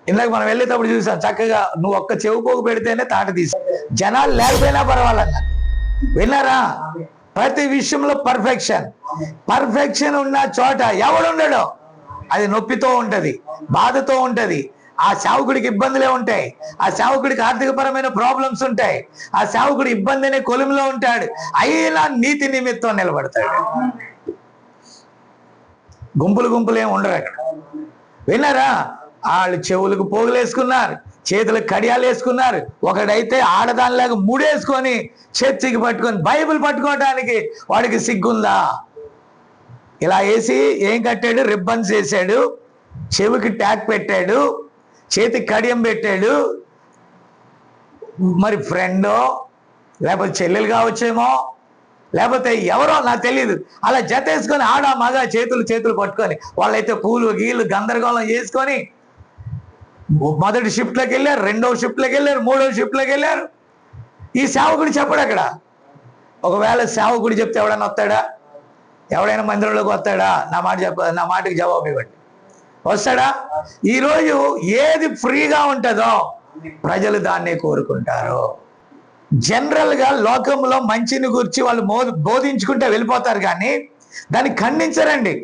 ఇందాక మనం వెళ్ళేటప్పుడు చూసాం, చక్కగా నువ్వు ఒక్క చెవు పోగు పెడితేనే తాట తీసి, జనాలు లేకపోయినా పర్వాలన్నా. విన్నారా? ప్రతి విషయంలో పర్ఫెక్షన్ ఉన్న చోట ఎవడుండడు. అది నొప్పితో ఉంటది, బాధతో ఉంటది. ఆ సేవకుడికి ఇబ్బందులే ఉంటాయి, ఆ సేవకుడికి ఆర్థికపరమైన ప్రాబ్లమ్స్ ఉంటాయి, ఆ సేవకుడు ఇబ్బంది అనే కొలుములో ఉంటాడు. అయినా నీతి నిమిత్తం నిలబడతాడు. గుంపులు ఏమి ఉండరు అక్కడ. విన్నారా? వాళ్ళు చెవులకు పోగులు వేసుకున్నారు, చేతులకు కడియాలు వేసుకున్నారు. ఒకడైతే ఆడదానిలాగా ముడేసుకొని చర్చికి పట్టుకొని బైబిల్ పట్టుకోవడానికి వాడికి సిగ్గుందా? ఇలా వేసి ఏం కట్టాడు? రిబ్బన్స్ వేసాడు, చెవికి ట్యాగ్ పెట్టాడు, చేతికి కడియం పెట్టాడు. మరి ఫ్రెండో లేకపోతే చెల్లెలు కావచ్చేమో, లేకపోతే ఎవరో నాకు తెలియదు, అలా జతేసుకొని ఆడ మగ చేతులు పట్టుకొని వాళ్ళైతే పూలు గీళ్ళు గందరగోళం చేసుకొని మొదటి షిఫ్ట్లోకి వెళ్ళారు, రెండవ షిఫ్ట్లోకి వెళ్ళారు, మూడవ షిఫ్ట్లోకి వెళ్ళారు. ఈ సేవకుడు చెప్పడు అక్కడ. ఒకవేళ సేవకుడు చెప్తే ఎవడైనా వస్తాడా? ఎవడైనా మందిరంలోకి వస్తాడా? నా మాటకి జవాబు ఇవ్వండి. వస్తాడా? ఈరోజు ఏది ఫ్రీగా ఉంటుందో ప్రజలు దాన్నే కోరుకుంటారు. జనరల్గా లోకంలో మంచిని గురించి వాళ్ళు బోధించుకుంటే వెళ్ళిపోతారు, కానీ దాన్ని ఖండించరండి.